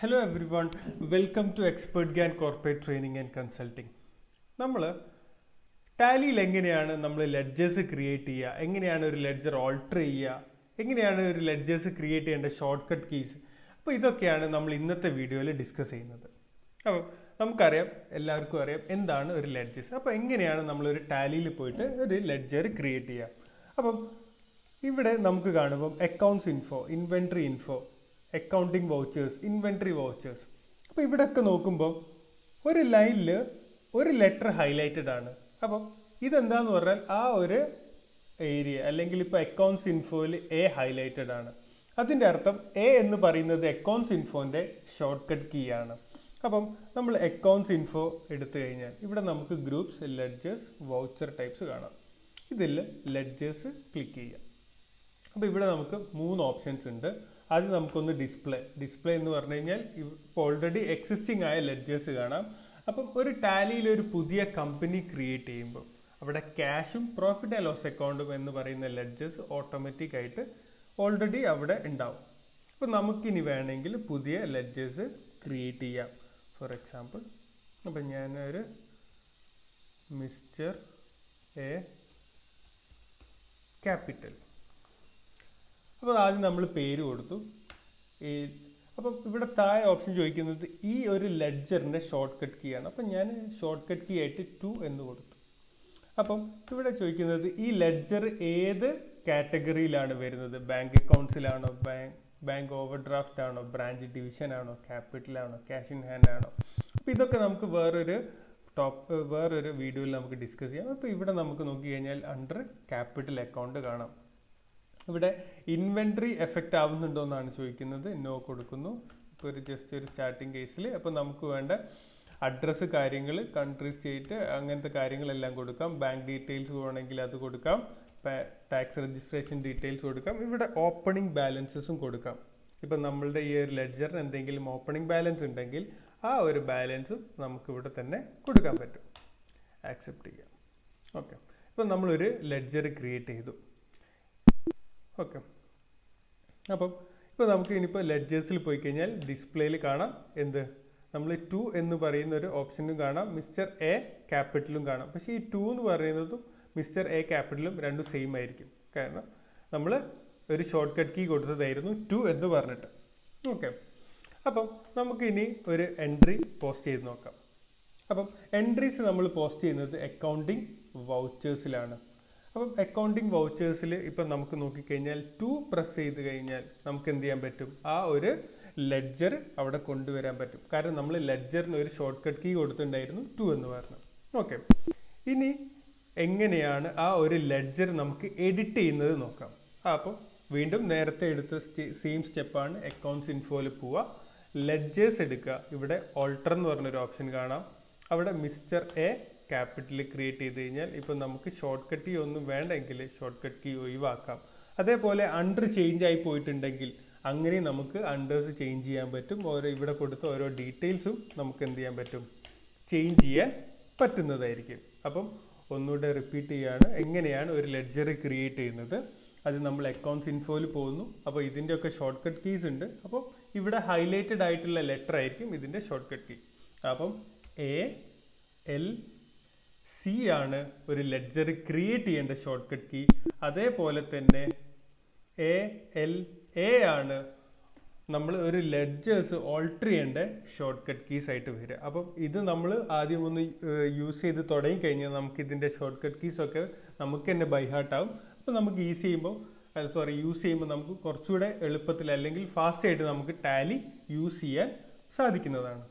Hello everyone, welcome to Expert GAN Corporate Training and Consulting. നമ്മൾ ടാലിയിൽ എങ്ങനെയാണ് നമ്മൾ ledgers create ചെയ്യുക, എങ്ങനെയാണ് ഒരു ലെഡ്ജർ ഓൾട്ടർ ചെയ്യുക, എങ്ങനെയാണ് ഒരു ലെഡ്ജേഴ്സ് ക്രിയേറ്റ് ചെയ്യേണ്ട ഷോർട്ട് കട്ട് കീസ്, അപ്പോൾ ഇതൊക്കെയാണ് നമ്മൾ ഇന്നത്തെ വീഡിയോയിൽ ഡിസ്കസ് ചെയ്യുന്നത്. അപ്പോൾ നമുക്കറിയാം, എല്ലാവർക്കും അറിയാം എന്താണ് ഒരു ലെഡ്ജേഴ്സ്. അപ്പോൾ എങ്ങനെയാണ് നമ്മളൊരു ടാലിയിൽ പോയിട്ട് ഒരു ലെഡ്ജർ ക്രിയേറ്റ് ചെയ്യുക. അപ്പം ഇവിടെ നമുക്ക് കാണുമ്പം accounts info, inventory info, accounting vouchers, inventory vouchers. അപ്പോൾ ഇവിടെയൊക്കെ നോക്കുമ്പോൾ ഒരു ലൈനിൽ ഒരു ലെറ്റർ ഹൈലൈറ്റഡ് ആണ്. അപ്പം ഇതെന്താന്ന് പറഞ്ഞാൽ ആ ഒരു ഏരിയ, അല്ലെങ്കിൽ ഇപ്പോൾ അക്കൗണ്ട്സ് ഇൻഫോയിൽ എ ഹൈലൈറ്റഡ് ആണ്. അതിൻ്റെ അർത്ഥം എ എന്ന് പറയുന്നത് അക്കൗണ്ട്സ് ഇൻഫോൻ്റെ ഷോർട്ട് കട്ട് കീ ആണ്. അപ്പം നമ്മൾ അക്കൗണ്ട്സ് ഇൻഫോ എടുത്തു കഴിഞ്ഞാൽ ഇവിടെ നമുക്ക് ഗ്രൂപ്പ്സ്, ലെഡ്ജേഴ്സ്, വൗച്ചർ ടൈപ്സ് കാണാം. ഇതിൽ ലെഡ്ജേഴ്സ് ക്ലിക്ക് ചെയ്യാം. അപ്പോൾ ഇവിടെ നമുക്ക് 3 ഓപ്ഷൻസ് ഉണ്ട്. ആദ്യം നമുക്കൊന്ന് ഡിസ്പ്ലേ എന്ന് പറഞ്ഞു കഴിഞ്ഞാൽ ഇപ്പോൾ ഓൾറെഡി എക്സിസ്റ്റിംഗ് ആയ ലെഡ്ജേഴ്സ് കാണാം. അപ്പം ഒരു ടാലിയിൽ ഒരു പുതിയ കമ്പനി ക്രിയേറ്റ് ചെയ്യുമ്പോൾ അവിടെ ക്യാഷും പ്രോഫിറ്റ് ആൻഡ് ലോസ് അക്കൗണ്ടും എന്ന് പറയുന്ന ലെഡ്ജേഴ്സ് ഓട്ടോമാറ്റിക് ആയിട്ട് ഓൾറെഡി അവിടെ ഉണ്ടാവും. അപ്പോൾ നമുക്കിനി വേണമെങ്കിൽ പുതിയ ലെഡ്ജേഴ്സ് ക്രിയേറ്റ് ചെയ്യാം. ഫോർ എക്സാമ്പിൾ അപ്പം ഞാനൊരു മിസ്റ്റർ എ ക്യാപിറ്റൽ. അപ്പോൾ ആദ്യം നമ്മൾ പേര് കൊടുത്തു. അപ്പം ഇവിടെ താഴെ ഓപ്ഷൻ ചോദിക്കുന്നത് ഈ ഒരു ലെഡ്ജറിൻ്റെ ഷോർട്ട് കട്ട് കീ ആണ്. അപ്പം ഞാൻ ഷോർട്ട് കട്ട് കീ ആയിട്ട് 2 എന്ന് കൊടുത്തു. അപ്പം ഇവിടെ ചോദിക്കുന്നത് ഈ ലെഡ്ജർ ഏത് കാറ്റഗറിയിലാണ് വരുന്നത്, ബാങ്ക് അക്കൗണ്ട്സിലാണോ, ബാങ്ക് ഓവർ ഡ്രാഫ്റ്റ് ആണോ, ബ്രാഞ്ച് ഡിവിഷൻ ആണോ, ക്യാപിറ്റൽ ആണോ, ക്യാഷ് ഇൻ ഹാൻഡ് ആണോ. അപ്പോൾ ഇതൊക്കെ നമുക്ക് വേറൊരു വീഡിയോയിൽ നമുക്ക് ഡിസ്കസ് ചെയ്യാം. അപ്പോൾ ഇവിടെ നമുക്ക് നോക്കി കഴിഞ്ഞാൽ അണ്ടർ ക്യാപിറ്റൽ അക്കൗണ്ട് കാണാം. ഇവിടെ ഇൻവെൻട്രി എഫക്റ്റ് ആവുന്നുണ്ടോ എന്നാണ് ചോദിക്കുന്നത്. നോ കൊടുക്കുന്നു. ഇപ്പോൾ ജസ്റ്റ് ഒരു സ്റ്റാർട്ടിങ് കേസിൽ. അപ്പോൾ നമുക്ക് വേണ്ട അഡ്രസ്സ്, കാര്യങ്ങൾ, കൺട്രി, സ്റ്റേറ്റ്, അങ്ങനത്തെ കാര്യങ്ങളെല്ലാം കൊടുക്കാം. ബാങ്ക് ഡീറ്റെയിൽസ് വേണമെങ്കിൽ അത് കൊടുക്കാം. ടാക്സ് രജിസ്ട്രേഷൻ ഡീറ്റെയിൽസ് കൊടുക്കാം. ഇവിടെ ഓപ്പണിംഗ് ബാലൻസസും കൊടുക്കാം. ഇപ്പം നമ്മളുടെ ഈ ഒരു ലെഡ്ജറിന് എന്തെങ്കിലും ഓപ്പണിംഗ് ബാലൻസ് ഉണ്ടെങ്കിൽ ആ ഒരു ബാലൻസും നമുക്കിവിടെ തന്നെ കൊടുക്കാൻ പറ്റും. ആക്സെപ്റ്റ് ചെയ്യാം. ഓക്കെ, ഇപ്പം നമ്മളൊരു ലെഡ്ജർ ക്രിയേറ്റ് ചെയ്തു. ഓക്കെ, അപ്പം ഇപ്പോൾ നമുക്ക് ഇനിയിപ്പോൾ ലെഡ്ജേഴ്സിൽ പോയി കഴിഞ്ഞാൽ ഡിസ്പ്ലേയിൽ കാണാം എന്ത്, നമ്മൾ 2 എന്ന് പറയുന്ന ഒരു ഓപ്ഷനും കാണാം, മിസ്റ്റർ എ ക്യാപിറ്റലും കാണാം. പക്ഷേ ഈ 2 എന്ന് പറയുന്നതും മിസ്റ്റർ എ ക്യാപിറ്റലും രണ്ടും സെയിം ആയിരിക്കും. കാരണം നമ്മൾ ഒരു ഷോർട്ട് കട്ട് കീ കൊടുത്തതായിരുന്നു 2 എന്ന് പറഞ്ഞിട്ട്. ഓക്കെ, അപ്പം നമുക്കിനി ഒരു എൻട്രി പോസ്റ്റ് ചെയ്ത് നോക്കാം. അപ്പം എൻട്രീസ് നമ്മൾ പോസ്റ്റ് ചെയ്യുന്നത് അക്കൗണ്ടിങ് വൗച്ചേഴ്സിലാണ്. അപ്പം അക്കൗണ്ടിങ് വൗച്ചേഴ്സിൽ ഇപ്പം നമുക്ക് നോക്കിക്കഴിഞ്ഞാൽ 2 പ്രസ് ചെയ്ത് കഴിഞ്ഞാൽ നമുക്ക് എന്ത് ചെയ്യാൻ പറ്റും, ആ ഒരു ലെഡ്ജർ അവിടെ കൊണ്ടുവരാൻ പറ്റും. കാരണം നമ്മൾ ലെഡ്ജറിന് ഒരു ഷോർട്ട് കട്ട് കീ കൊടുത്തിട്ടുണ്ടായിരുന്നു 2 എന്ന് പറഞ്ഞു. ഓക്കെ, ഇനി എങ്ങനെയാണ് ആ ഒരു ലെഡ്ജർ നമുക്ക് എഡിറ്റ് ചെയ്യുന്നത് നോക്കാം. അപ്പം വീണ്ടും നേരത്തെ എടുത്ത സെയിം സ്റ്റെപ്പാണ്. അക്കൗണ്ട്സ് ഇൻഫോയിൽ പോവുക, ലെഡ്ജേഴ്സ് എടുക്കുക. ഇവിടെ ഓൾട്ടർ എന്ന് പറഞ്ഞൊരു ഓപ്ഷൻ കാണാം. അവിടെ മിസ്റ്റർ എ ക്യാപിറ്റൽ ക്രിയേറ്റ് ചെയ്ത് കഴിഞ്ഞാൽ ഇപ്പം നമുക്ക് ഷോർട്ട് കട്ട് കീ ഒന്നും വേണ്ടെങ്കിൽ ഷോർട്ട് കട്ട് കീ ഒഴിവാക്കാം. അതേപോലെ അണ്ടർ ചേഞ്ച് ആയി പോയിട്ടുണ്ടെങ്കിൽ അങ്ങനെ നമുക്ക് അണ്ടേഴ്സ് ചേഞ്ച് ചെയ്യാൻ പറ്റും. ഇവിടെ കൊടുത്ത ഓരോ ഡീറ്റെയിൽസും നമുക്ക് എന്ത് ചെയ്യാൻ പറ്റും, ചേഞ്ച് ചെയ്യാൻ പറ്റുന്നതായിരിക്കും. അപ്പം ഒന്നുകൂടെ റിപ്പീറ്റ് ചെയ്യാണ്, എങ്ങനെയാണ് ഒരു ലെഡ്ജർ ക്രിയേറ്റ് ചെയ്യുന്നത്. അത് നമ്മൾ അക്കൗണ്ട്സ് ഇൻഫോയിൽ പോകുന്നു. അപ്പോൾ ഇതിൻ്റെയൊക്കെ ഷോർട്ട് കട്ട് കീസ് ഉണ്ട്. അപ്പോൾ ഇവിടെ ഹൈലൈറ്റഡ് ആയിട്ടുള്ള ലെറ്റർ ആയിരിക്കും ഇതിൻ്റെ ഷോർട്ട് കട്ട് കീ. അപ്പം ALC ആണ് ഒരു ലെഡ്ജർ ക്രിയേറ്റ് ചെയ്യേണ്ട ഷോർട്ട് കട്ട് കീ. അതേപോലെ തന്നെ ALA ആണ് നമ്മൾ ഒരു ലെഡ്ജേഴ്സ് ഓൾട്ടർ ചെയ്യേണ്ട ഷോർട്ട് കട്ട് കീസ് ആയിട്ട് വരിക. അപ്പം ഇത് നമ്മൾ ആദ്യം ഒന്ന് യൂസ് ചെയ്ത് തുടങ്ങി കഴിഞ്ഞാൽ നമുക്ക് ഇതിൻ്റെ ഷോർട്ട് കട്ട് കീസൊക്കെ നമുക്ക് തന്നെ ബൈ ഹാർട്ട് ആവും. അപ്പോൾ നമുക്ക് യൂസ് ചെയ്യുമ്പോൾ നമുക്ക് കുറച്ചുകൂടെ എളുപ്പത്തിൽ അല്ലെങ്കിൽ ഫാസ്റ്റ് ആയിട്ട് നമുക്ക് ടാലി യൂസ് ചെയ്യാൻ സാധിക്കുന്നതാണ്.